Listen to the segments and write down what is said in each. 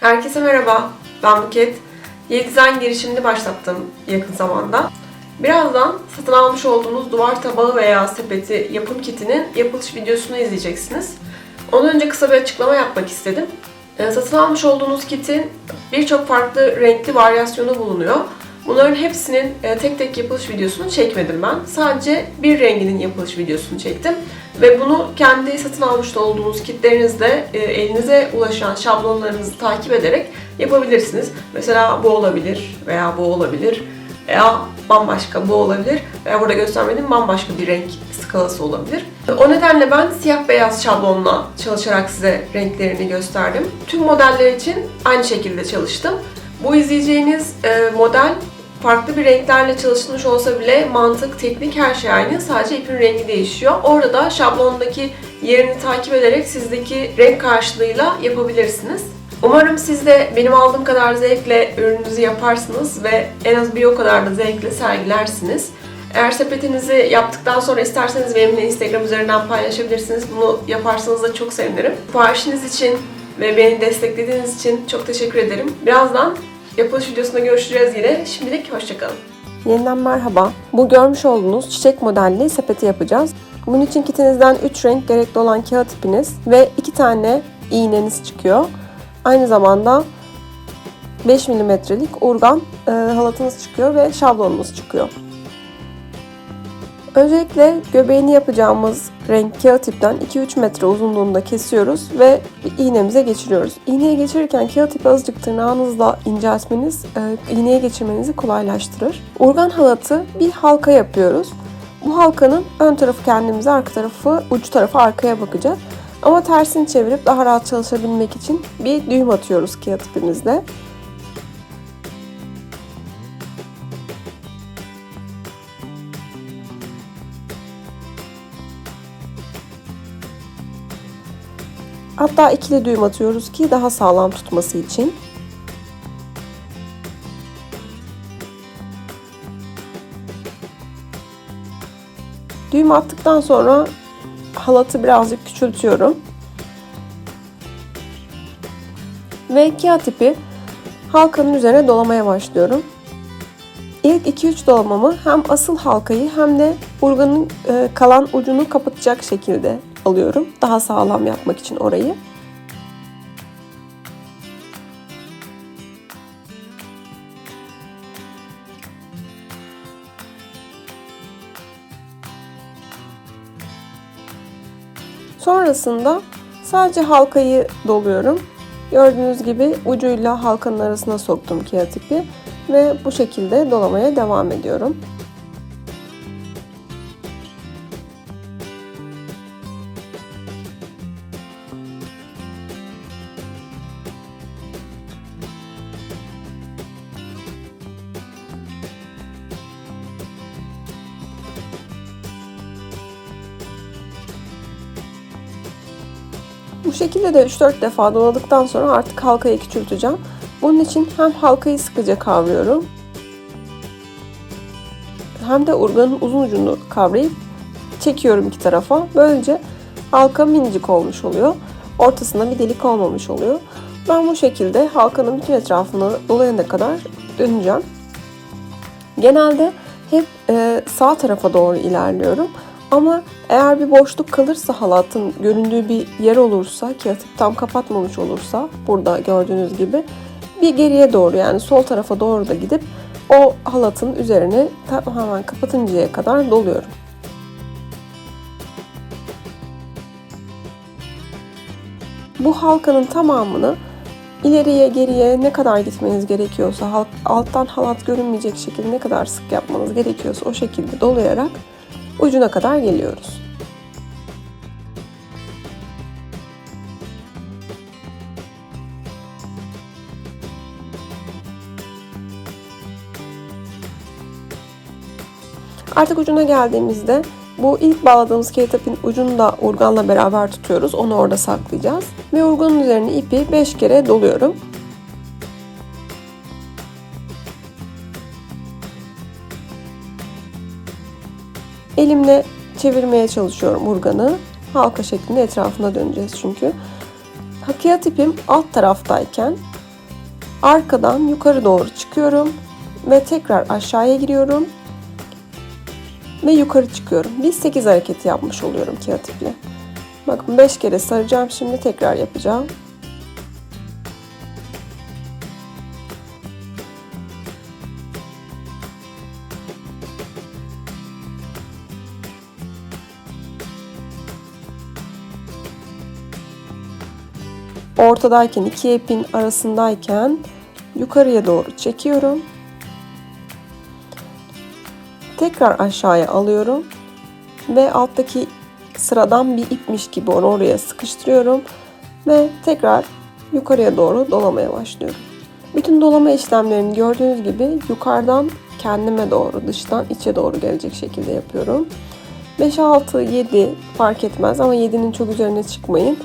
Herkese merhaba, ben Buket. Y-Design girişimini başlattım yakın zamanda. Birazdan satın almış olduğunuz duvar tabağı veya sepeti yapım kitinin yapılış videosunu izleyeceksiniz. Ondan önce kısa bir açıklama yapmak istedim. Satın almış olduğunuz kitin birçok farklı renkli varyasyonu bulunuyor. Bunların hepsinin tek tek yapılış videosunu çekmedim ben. Sadece bir renginin yapılış videosunu çektim. Ve bunu kendi satın almış olduğunuz kitlerinizde elinize ulaşan şablonlarınızı takip ederek yapabilirsiniz. Mesela bu olabilir veya bu olabilir veya bambaşka bu olabilir veya burada göstermediğim bambaşka bir renk skalası olabilir. O nedenle ben siyah beyaz şablonla çalışarak size renklerini gösterdim. Tüm modeller için aynı şekilde çalıştım. Bu izleyeceğiniz model farklı bir renklerle çalışılmış olsa bile mantık, teknik her şey aynı. Sadece ipin rengi değişiyor. Orada da şablondaki yerini takip ederek sizdeki renk karşılığıyla yapabilirsiniz. Umarım siz de benim aldığım kadar zevkle ürününüzü yaparsınız ve en az bir o kadar da zevkle sergilersiniz. Eğer sepetinizi yaptıktan sonra isterseniz benimle Instagram üzerinden paylaşabilirsiniz. Bunu yaparsanız da çok sevinirim. Siparişiniz için ve beni desteklediğiniz için çok teşekkür ederim. Birazdan yapılış videosunda görüşeceğiz yine. Şimdilik hoşçakalın. Yeniden merhaba. Bu görmüş olduğunuz çiçek modelli sepeti yapacağız. Bunun için kitinizden 3 renk gerekli olan kağıt ipiniz ve 2 tane iğneniz çıkıyor. Aynı zamanda 5 milimetrelik urgan halatınız çıkıyor ve şablonunuz çıkıyor. Öncelikle göbeğini yapacağımız renk kağıt ipten 2-3 metre uzunluğunda kesiyoruz ve iğnemize geçiriyoruz. İğneye geçirirken kağıt ipi azıcık tırnağınızla inceltmeniz iğneye geçirmenizi kolaylaştırır. Urgan halatı bir halka yapıyoruz. Bu halkanın ön tarafı kendimize, arka tarafı, uç tarafı arkaya bakacak. Ama tersini çevirip daha rahat çalışabilmek için bir düğüm atıyoruz kağıt ipimizle. Hatta ikili düğüm atıyoruz ki daha sağlam tutması için. Düğüm attıktan sonra halatı birazcık küçültüyorum. Ve kağıt ipi halkanın üzerine dolamaya başlıyorum. İlk 2-3 dolamamı hem asıl halkayı hem de urganın kalan ucunu kapatacak şekilde alıyorum. Daha sağlam yapmak için orayı. Sonrasında sadece halkayı doluyorum. Gördüğünüz gibi ucuyla halkanın arasına soktum kağıt ipi ve bu şekilde dolamaya devam ediyorum. Bu şekilde de 3-4 defa doladıktan sonra artık halkayı küçülteceğim. Bunun için hem halkayı sıkıca kavruyorum hem de urganın uzun ucunu kavrayıp çekiyorum iki tarafa. Böylece halka minicik olmuş oluyor. Ortasında bir delik olmamış oluyor. Ben bu şekilde halkanın bütün etrafını dolayana kadar döneceğim. Genelde hep sağ tarafa doğru ilerliyorum. Ama eğer bir boşluk kalırsa halatın göründüğü bir yer olursa, kağıt ip tam kapatmamış olursa burada gördüğünüz gibi bir geriye doğru yani sol tarafa doğru da gidip o halatın üzerine tamamen kapatıncaya kadar doluyorum. Bu halkanın tamamını ileriye geriye ne kadar gitmeniz gerekiyorsa, alttan halat görünmeyecek şekilde ne kadar sık yapmanız gerekiyorsa o şekilde dolayarak ucuna kadar geliyoruz. Artık ucuna geldiğimizde bu ilk bağladığımız kağıt ipin ucunu da urganla beraber tutuyoruz. Onu orada saklayacağız. Ve urganın üzerine ipi 5 kere doluyorum. Elimle çevirmeye çalışıyorum urganı. Halka şeklinde etrafına döneceğiz çünkü. Kağıt ipim alt taraftayken Arkadan yukarı doğru çıkıyorum ve tekrar aşağıya giriyorum ve yukarı çıkıyorum. Biz 8 hareketi yapmış oluyorum kağıt iple. Bakın 5 kere saracağım, şimdi tekrar yapacağım. Ortadayken, iki ipin arasındayken yukarıya doğru çekiyorum. Tekrar aşağıya alıyorum ve alttaki sıradan bir ipmiş gibi onu oraya sıkıştırıyorum ve tekrar yukarıya doğru dolamaya başlıyorum. Bütün dolama işlemlerini gördüğünüz gibi yukarıdan kendime doğru, dıştan içe doğru gelecek şekilde yapıyorum. 5, 6, 7 fark etmez ama 7'nin çok üzerine çıkmayın.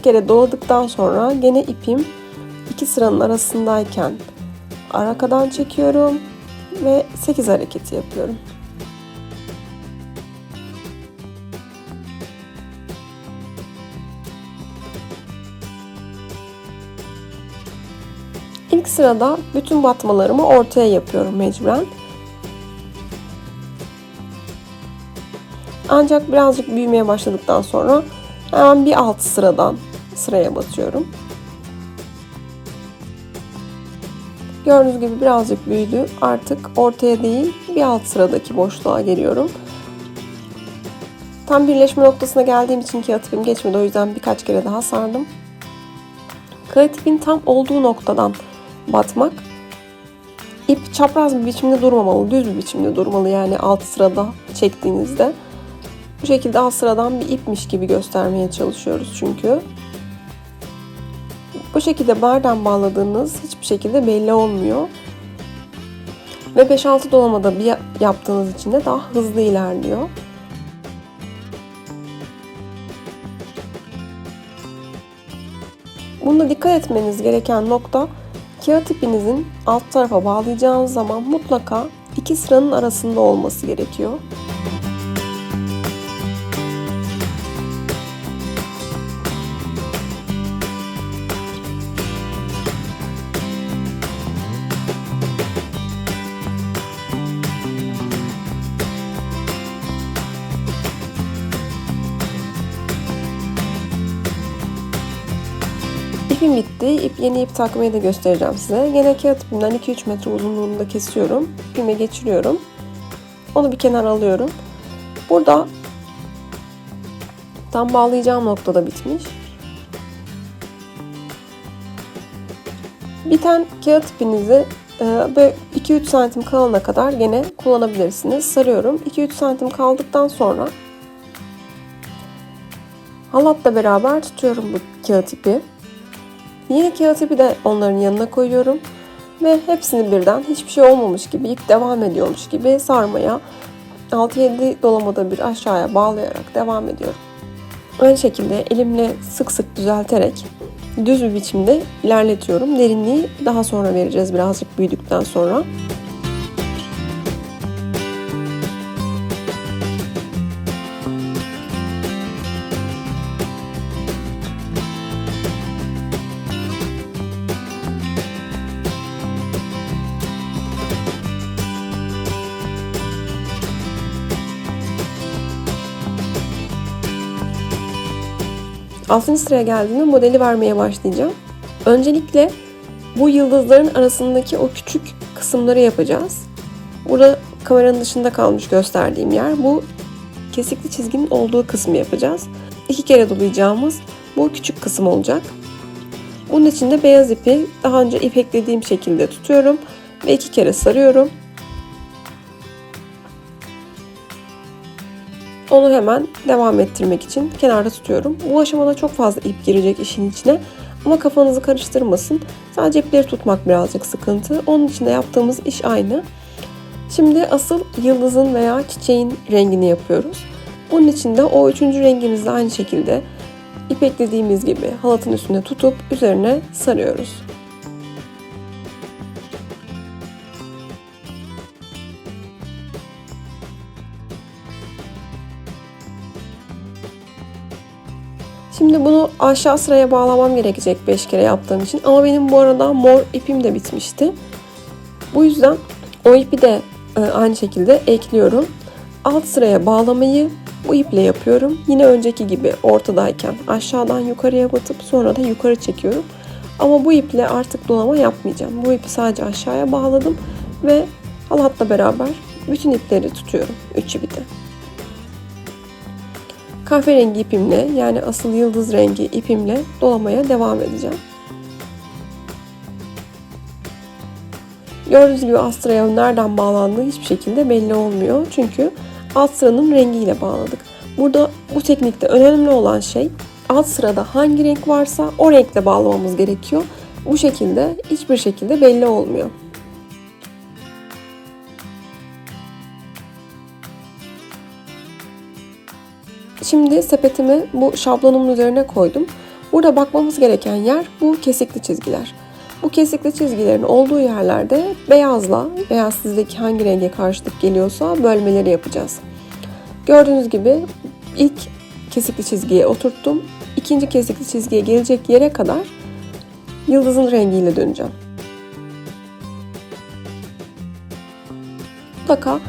Kere doladıktan sonra gene ipim iki sıranın arasındayken arkadan çekiyorum ve 8 hareketi yapıyorum. İlk sırada bütün batmalarımı ortaya yapıyorum mecburen. Ancak birazcık büyümeye başladıktan sonra hemen bir alt sıradan sıraya batıyorum. Gördüğünüz gibi birazcık büyüdü. Artık ortaya değil bir alt sıradaki boşluğa geliyorum. Tam birleşme noktasına geldiğim için kağıt ipim geçmedi. O yüzden birkaç kere daha sardım. Kağıt ipin tam olduğu noktadan batmak. İp çapraz bir biçimde durmamalı, düz bir biçimde durmalı. Yani alt sırada çektiğinizde. Bu şekilde alt sıradan bir ipmiş gibi göstermeye çalışıyoruz çünkü. Bu şekilde bardan bağladığınız hiçbir şekilde belli olmuyor. Ve 5-6 dolamada bir yaptığınız için de daha hızlı ilerliyor. Bunda dikkat etmeniz gereken nokta, kağıt ipinizin alt tarafa bağlayacağınız zaman mutlaka iki sıranın arasında olması gerekiyor. İpim bitti. Yeni ip takmayı da göstereceğim size. Gene kağıt ipimden 2-3 metre uzunluğunda kesiyorum. İpime geçiriyorum. Onu bir kenara alıyorum. Burada tam bağlayacağım noktada bitmiş. Biten kağıt ipinizi böyle 2-3 santim kalana kadar gene kullanabilirsiniz. Sarıyorum. 2-3 santim kaldıktan sonra halatla beraber tutuyorum bu kağıt ipi. Yeni kağıt ipi de onların yanına koyuyorum ve hepsini birden hiçbir şey olmamış gibi, ip devam ediyormuş gibi sarmaya 6-7 dolamada bir aşağıya bağlayarak devam ediyorum. Aynı şekilde elimle sık sık düzelterek düz bir biçimde ilerletiyorum. Derinliği daha sonra vereceğiz, birazcık büyüdükten sonra. Altıncı sıraya geldiğimde modeli vermeye başlayacağım. Öncelikle bu yıldızların arasındaki o küçük kısımları yapacağız. Burada kameranın dışında kalmış gösterdiğim yer. Bu kesikli çizginin olduğu kısmı yapacağız. 2 kere dolayacağımız bu küçük kısım olacak. Bunun için de beyaz ipi daha önce ipeklediğim şekilde tutuyorum ve 2 kere sarıyorum. Onu hemen devam ettirmek için kenarda tutuyorum. Bu aşamada çok fazla ip girecek işin içine ama kafanızı karıştırmasın. Sadece ipleri tutmak birazcık sıkıntı. Onun için de yaptığımız iş aynı. Şimdi asıl yıldızın veya çiçeğin rengini yapıyoruz. Bunun için de o üçüncü rengimizi de aynı şekilde ipeklediğimiz gibi halatın üstüne tutup üzerine sarıyoruz. Şimdi bunu aşağı sıraya bağlamam gerekecek 5 kere yaptığım için. Ama benim bu arada mor ipim de bitmişti. Bu yüzden o ipi de aynı şekilde ekliyorum. Alt sıraya bağlamayı bu iple yapıyorum. Yine önceki gibi ortadayken aşağıdan yukarıya batıp sonra da yukarı çekiyorum. Ama bu iple artık dolama yapmayacağım. Bu ipi sadece aşağıya bağladım ve halatla beraber bütün ipleri tutuyorum. 3 ipi de. Kahverengi ipimle, yani asıl yıldız rengi ipimle dolamaya devam edeceğim. Gördüğünüz gibi alt sıraya nereden bağlandığı hiçbir şekilde belli olmuyor. Çünkü alt sıranın rengiyle bağladık. Burada bu teknikte önemli olan şey alt sırada hangi renk varsa o renkle bağlamamız gerekiyor. Bu şekilde hiçbir şekilde belli olmuyor. Şimdi sepetimi bu şablonumun üzerine koydum. Burada bakmamız gereken yer bu kesikli çizgiler. Bu kesikli çizgilerin olduğu yerlerde beyazla veya sizdeki hangi renge karşılık geliyorsa bölmeleri yapacağız. Gördüğünüz gibi ilk kesikli çizgiye oturttum. İkinci kesikli çizgiye gelecek yere kadar yıldızın rengiyle döneceğim. Mutlaka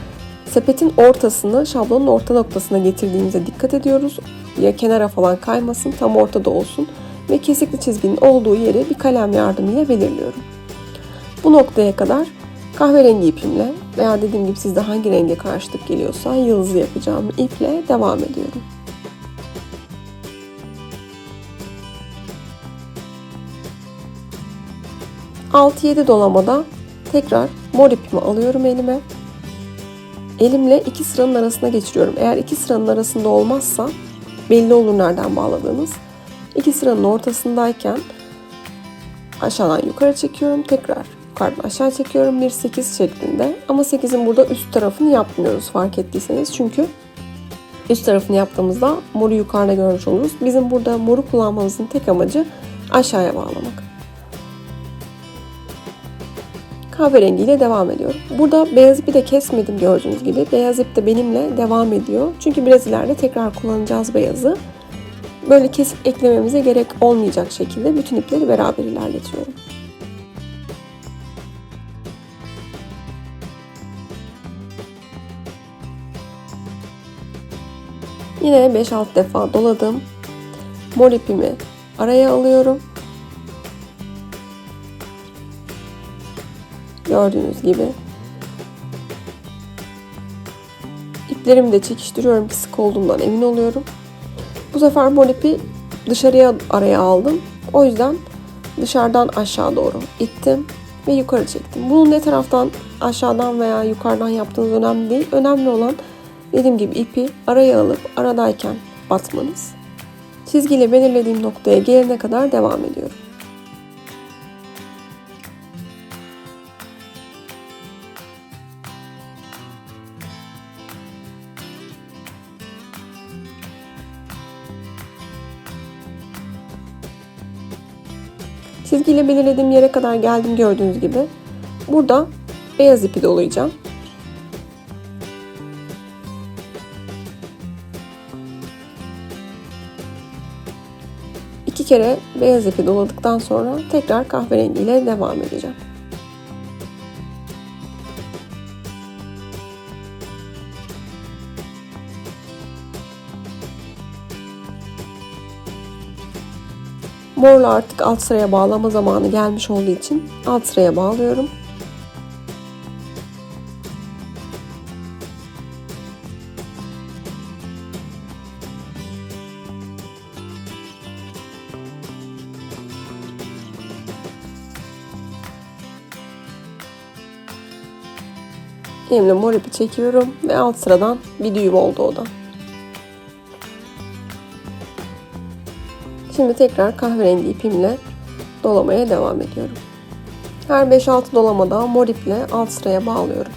sepetin ortasını şablonun orta noktasına getirdiğimize dikkat ediyoruz. Ya kenara falan kaymasın, tam ortada olsun. Ve kesikli çizginin olduğu yeri bir kalem yardımıyla belirliyorum. Bu noktaya kadar kahverengi ipimle veya dediğim gibi sizde hangi renge karşılık geliyorsa yıldızı yapacağım iple devam ediyorum. ...6-7 dolamada tekrar mor ipimi alıyorum elime. Elimle iki sıranın arasına geçiriyorum. Eğer iki sıranın arasında olmazsa belli olur nereden bağladığınız. İki sıranın ortasındayken aşağıdan yukarı çekiyorum. Tekrar yukarıdan aşağı çekiyorum. Bir 8 şeklinde. Ama 8'in burada üst tarafını yapmıyoruz fark ettiyseniz. Çünkü üst tarafını yaptığımızda moru yukarıda görmüş oluruz. Bizim burada moru kullanmamızın tek amacı aşağıya bağlamak. Kahverengiyle devam ediyorum. Burada beyaz ipi de kesmedim gördüğünüz gibi. Beyaz ip de benimle devam ediyor. Çünkü biraz ileride tekrar kullanacağız beyazı. Böyle kesip eklememize gerek olmayacak şekilde bütün ipleri beraber ilerletiyorum. Yine 5-6 defa doladım. Mor ipimi araya alıyorum. Gördüğünüz gibi. İplerimi de çekiştiriyorum ki sık olduğundan emin oluyorum. Bu sefer mor ipi dışarıya araya aldım. O yüzden dışarıdan aşağı doğru ittim ve yukarı çektim. Bunu ne taraftan aşağıdan veya yukarıdan yaptığınız önemli değil. Önemli olan dediğim gibi ipi araya alıp aradayken batmanız. Çizgiyle belirlediğim noktaya gelene kadar devam ediyorum. Çizgiyle belirlediğim yere kadar geldim gördüğünüz gibi. Burada beyaz ipi dolayacağım. İki kere beyaz ipi doladıktan sonra tekrar kahverengi ile devam edeceğim. Morla artık alt sıraya bağlama zamanı gelmiş olduğu için alt sıraya bağlıyorum. Elimle mor ipi çekiyorum ve alt sıradan bir düğüm oldu o da. Şimdi tekrar kahverengi ipimle dolamaya devam ediyorum. Her 5-6 dolamada mor iple alt sıraya bağlıyorum.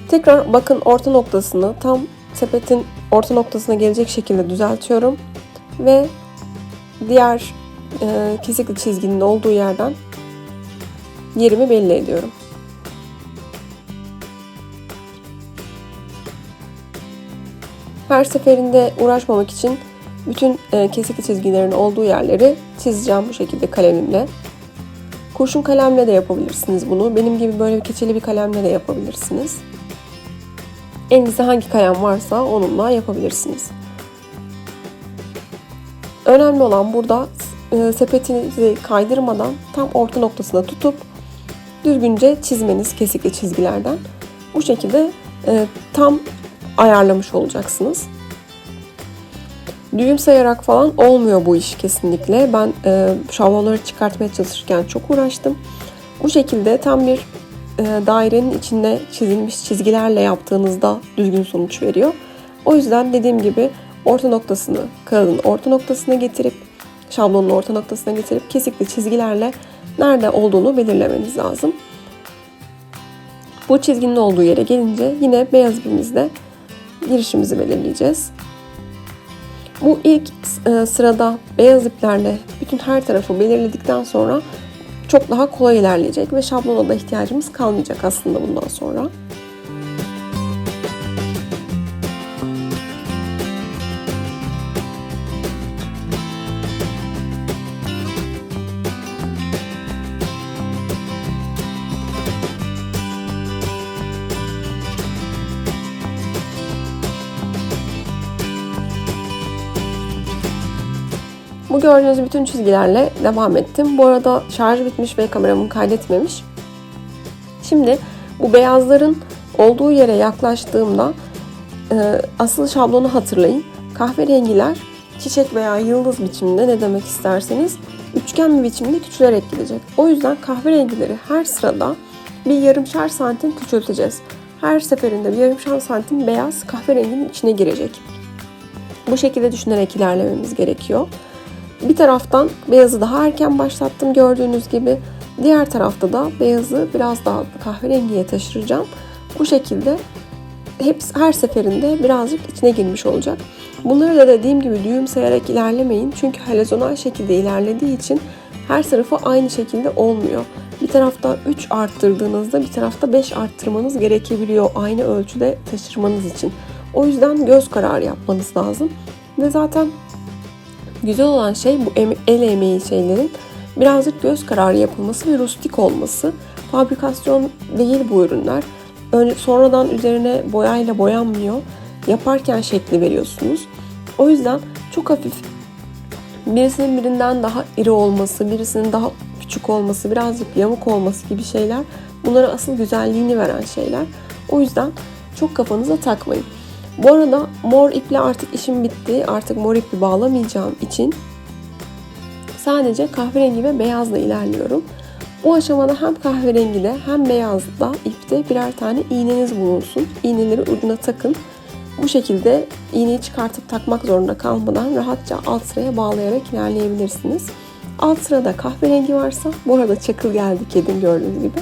Tekrar bakın orta noktasını tam sepetin orta noktasına gelecek şekilde düzeltiyorum ve diğer kesikli çizginin olduğu yerden yerimi belli ediyorum. Her seferinde uğraşmamak için bütün kesikli çizgilerin olduğu yerleri çizeceğim bu şekilde kalemimle. Kurşun kalemle de yapabilirsiniz bunu. Benim gibi böyle keçeli bir kalemle de yapabilirsiniz. Elinizde hangi kalem varsa onunla yapabilirsiniz. Önemli olan burada sepetinizi kaydırmadan tam orta noktasına tutup düzgünce çizmeniz kesikli çizgilerden. Bu şekilde tam ayarlamış olacaksınız. Düğüm sayarak falan olmuyor bu iş kesinlikle. Ben şablonları çıkartmaya çalışırken çok uğraştım. Bu şekilde tam bir dairenin içinde çizilmiş çizgilerle yaptığınızda düzgün sonuç veriyor. O yüzden dediğim gibi orta noktasını, kağıdın orta noktasına getirip, şablonun orta noktasına getirip kesikli çizgilerle nerede olduğunu belirlemeniz lazım. Bu çizginin olduğu yere gelince yine beyaz ipimizle girişimizi belirleyeceğiz. Bu ilk sırada beyaz iplerle bütün her tarafı belirledikten sonra çok daha kolay ilerleyecek ve şablona da ihtiyacımız kalmayacak aslında bundan sonra. Bu gördüğünüz bütün çizgilerle devam ettim. Bu arada şarj bitmiş ve kameramı kaydetmemiş. Şimdi bu beyazların olduğu yere yaklaştığımda asıl şablonu hatırlayın. Kahverengiler çiçek veya yıldız biçiminde, ne demek isterseniz üçgen bir biçimde küçülerek gidecek. O yüzden kahverengileri her sırada bir yarımşar santim küçülteceğiz. Her seferinde bir yarımşar santim beyaz kahverenginin içine girecek. Bu şekilde düşünerek ilerlememiz gerekiyor. Bir taraftan beyazı daha erken başlattım gördüğünüz gibi. Diğer tarafta da beyazı biraz daha kahverengiye taşıracağım. Bu şekilde her seferinde birazcık içine girmiş olacak. Bunları da dediğim gibi düğüm sayarak ilerlemeyin. Çünkü helezonal şekilde ilerlediği için her tarafı aynı şekilde olmuyor. Bir tarafta 3 arttırdığınızda bir tarafta 5 arttırmanız gerekebiliyor aynı ölçüde taşırmanız için. O yüzden göz kararı yapmanız lazım. Ve zaten güzel olan şey bu el emeği şeylerin birazcık göz kararı yapılması ve rustik olması. Fabrikasyon değil bu ürünler. Sonradan üzerine boyayla boyanmıyor. Yaparken şekli veriyorsunuz. O yüzden çok hafif, birisinin birinden daha iri olması, birisinin daha küçük olması, birazcık yamuk olması gibi şeyler bunlara asıl güzelliğini veren şeyler. O yüzden çok kafanıza takmayın. Bu arada mor iple artık işim bitti. Artık mor ipi bağlamayacağım için sadece kahverengi ve beyazla ilerliyorum. Bu aşamada hem kahverengide hem beyazda ipte birer tane iğneniz bulunsun. İğneleri ucuna takın. Bu şekilde iğneyi çıkartıp takmak zorunda kalmadan rahatça alt sıraya bağlayarak ilerleyebilirsiniz. Alt sırada kahverengi varsa, bu arada çakıl geldi kedim gördüğünüz gibi.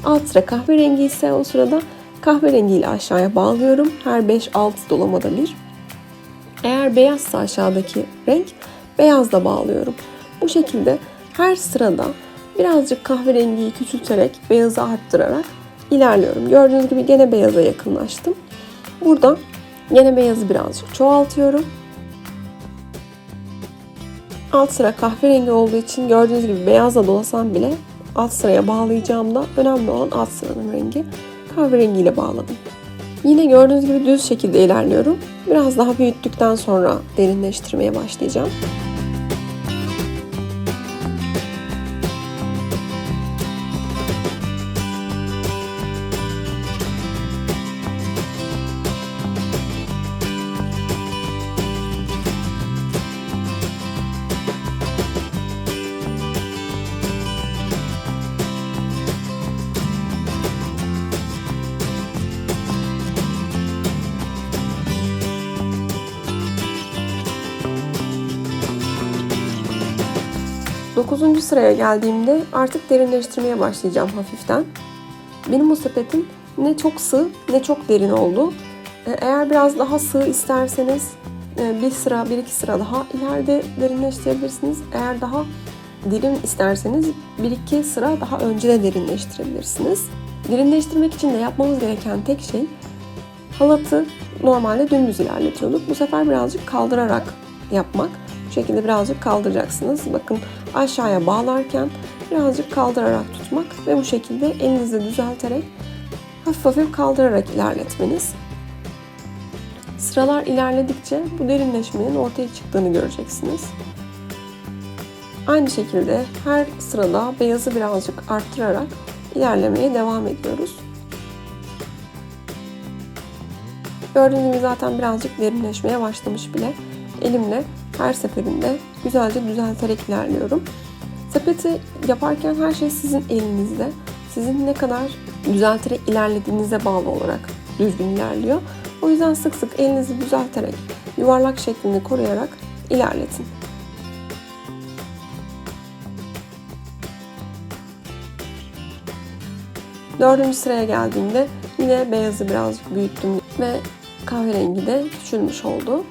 Alt sıra kahverengi ise o sırada kahverengiyle aşağıya bağlıyorum. Her 5-6 dolamada bir. Eğer beyazsa aşağıdaki renk, beyazla bağlıyorum. Bu şekilde her sırada birazcık kahverengiyi küçülterek, beyazı arttırarak ilerliyorum. Gördüğünüz gibi gene beyaza yakınlaştım. Burada gene beyazı birazcık çoğaltıyorum. Alt sıra kahverengi olduğu için gördüğünüz gibi beyazla dolasam bile alt sıraya bağlayacağımda önemli olan alt sıranın rengi. Kahverengiyle bağladım. Yine gördüğünüz gibi düz şekilde ilerliyorum. Biraz daha büyüttükten sonra derinleştirmeye başlayacağım. Dokuzuncu sıraya geldiğimde artık derinleştirmeye başlayacağım hafiften. Benim bu sepetim ne çok sığ ne çok derin oldu. Eğer biraz daha sığ isterseniz bir sıra, bir iki sıra daha ileride derinleştirebilirsiniz. Eğer daha derin isterseniz bir iki sıra daha önce de derinleştirebilirsiniz. Derinleştirmek için de yapmamız gereken tek şey, halatı normalde dümdüz ilerletiyorduk. Bu sefer birazcık kaldırarak yapmak. Bu şekilde birazcık kaldıracaksınız. Bakın, aşağıya bağlarken birazcık kaldırarak tutmak ve bu şekilde elinizle düzelterek hafif hafif kaldırarak ilerletmeniz. Sıralar ilerledikçe bu derinleşmenin ortaya çıktığını göreceksiniz. Aynı şekilde her sırada beyazı birazcık arttırarak ilerlemeye devam ediyoruz. Gördüğünüz gibi zaten birazcık derinleşmeye başlamış bile. Elimle her seferinde güzelce düzelterek ilerliyorum. Sepeti yaparken her şey sizin elinizde. Sizin ne kadar düzelterek ilerlediğinize bağlı olarak düzgün ilerliyor. O yüzden sık sık elinizi düzelterek, yuvarlak şeklini koruyarak ilerletin. Dördüncü sıraya geldiğimde yine beyazı birazcık büyüttüm ve kahverengi de küçülmüş oldu.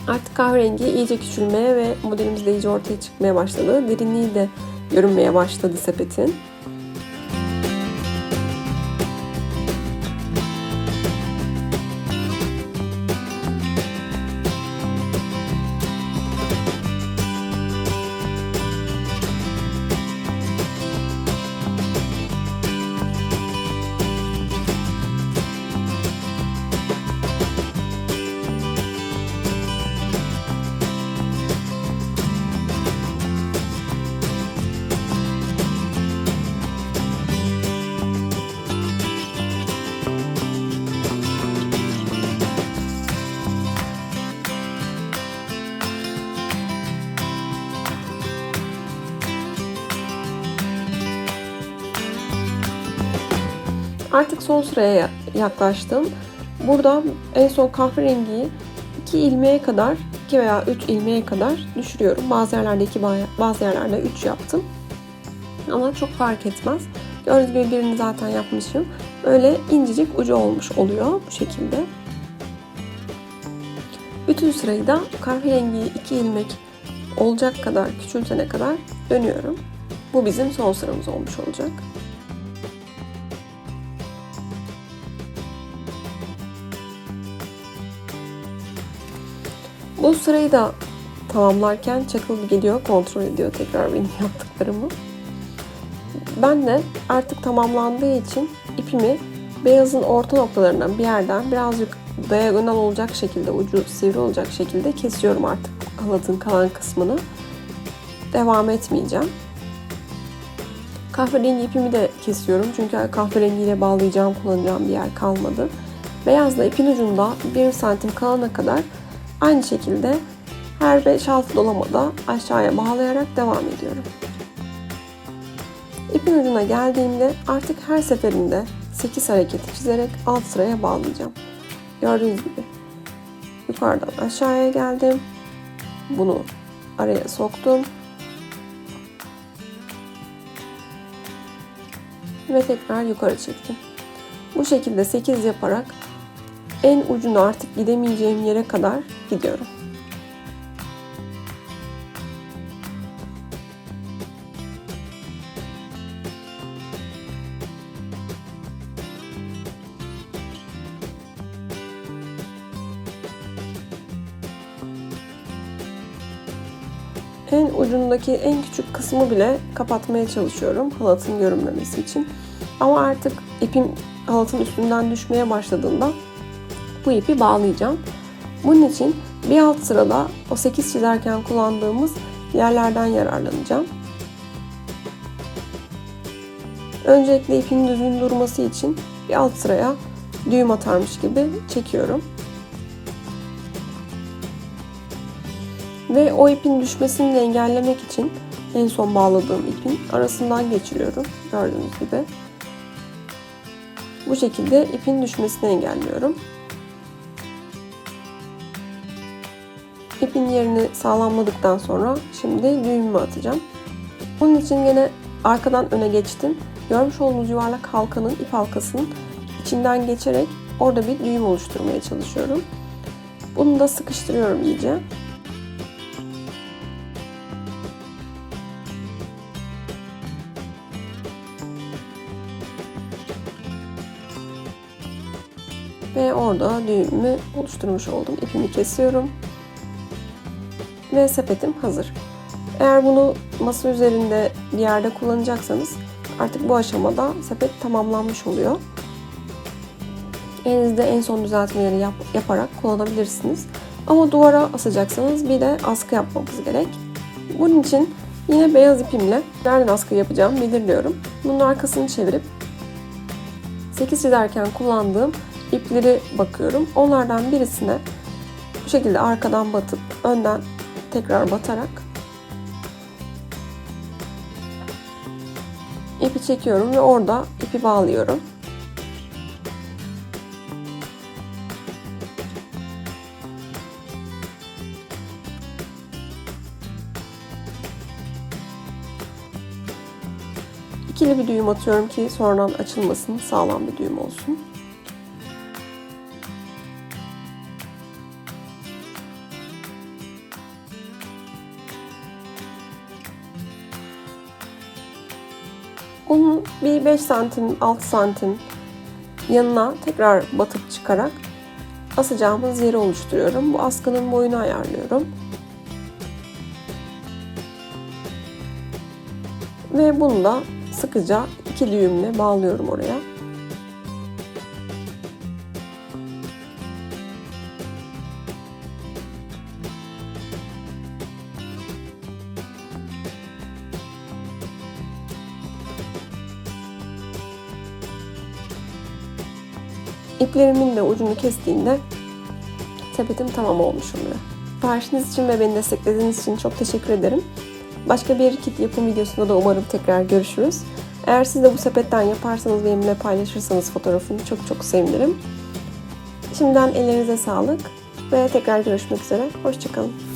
Artık kahverengi iyice küçülmeye ve modelimiz de iyice ortaya çıkmaya başladı. Derinliği de görünmeye başladı sepetin. Artık son sıraya yaklaştım. Burada en son kahverengiyi 2 ilmeğe kadar, 2 veya 3 ilmeğe kadar düşürüyorum. Bazı yerlerde 2, bazı yerlerde 3 yaptım. Ama çok fark etmez. Gördüğünüz gibi birini zaten yapmışım. Böyle incecik ucu olmuş oluyor bu şekilde. Bütün sırayı da kahverengiyi 2 ilmek olacak kadar küçültene kadar dönüyorum. Bu bizim son sıramız olmuş olacak. Bu sırayı da tamamlarken çakıl geliyor, kontrol ediyor tekrar benim yaptıklarımı. Ben de artık tamamlandığı için ipimi beyazın orta noktalarından bir yerden birazcık diagonal olacak şekilde, ucu sivri olacak şekilde kesiyorum artık halatın kalan kısmını. Devam etmeyeceğim. Kahverengi ipimi de kesiyorum çünkü kahverengiyle bağlayacağım, kullanacağım bir yer kalmadı. Beyazla ipin ucunda 1 santim kalana kadar aynı şekilde her 5-6 dolamada aşağıya bağlayarak devam ediyorum. İpin ucuna geldiğimde artık her seferinde 8 hareketi çizerek alt sıraya bağlayacağım. Gördüğünüz gibi yukarıdan aşağıya geldim. Bunu araya soktum. Ve tekrar yukarı çektim. Bu şekilde 8 yaparak en ucuna artık gidemeyeceğim yere kadar gidiyorum. En ucundaki en küçük kısmı bile kapatmaya çalışıyorum halatın görünmemesi için. Ama artık ipim halatın üstünden düşmeye başladığında bu ipi bağlayacağım. Bunun için bir alt sırada o 8 çizerken kullandığımız yerlerden yararlanacağım. Öncelikle ipin düzgün durması için bir alt sıraya düğüm atarmış gibi çekiyorum. Ve o ipin düşmesini engellemek için en son bağladığım ipin arasından geçiriyorum. Gördüğünüz gibi. Bu şekilde ipin düşmesini engelliyorum. İpin yerini sağlamladıktan sonra şimdi düğümümü atacağım. Bunun için yine arkadan öne geçtim. Görmüş olduğunuz yuvarlak halkanın, ip halkasının içinden geçerek orada bir düğüm oluşturmaya çalışıyorum. Bunu da sıkıştırıyorum iyice. Ve orada düğümümü oluşturmuş oldum. İpimi kesiyorum. Ve sepetim hazır. Eğer bunu masa üzerinde bir yerde kullanacaksanız artık bu aşamada sepet tamamlanmış oluyor. Elinizde en son düzeltmeleri yaparak kullanabilirsiniz. Ama duvara asacaksanız bir de askı yapmamız gerek. Bunun için yine beyaz ipimle nereden askı yapacağımı belirliyorum. Bunun arkasını çevirip 8 çizerken kullandığım ipleri bakıyorum. Onlardan birisine bu şekilde arkadan batıp önden tekrar batarak ipi çekiyorum ve orada ipi bağlıyorum. İkili bir düğüm atıyorum ki sonradan açılmasın, sağlam bir düğüm olsun. Onun bir 5 santim, 6 santim yanına tekrar batıp çıkarak asacağımız yeri oluşturuyorum. Bu askının boyunu ayarlıyorum. Ve bunu da sıkıca 2 düğümle bağlıyorum oraya. İplerimin de ucunu kestiğimde sepetim tamam olmuş oluyor. Siparişiniz için ve beni desteklediğiniz için çok teşekkür ederim. Başka bir kit yapım videosunda da umarım tekrar görüşürüz. Eğer siz de bu sepetten yaparsanız benimle paylaşırsanız fotoğrafını çok çok sevinirim. Şimdiden ellerinize sağlık ve tekrar görüşmek üzere. Hoşça kalın.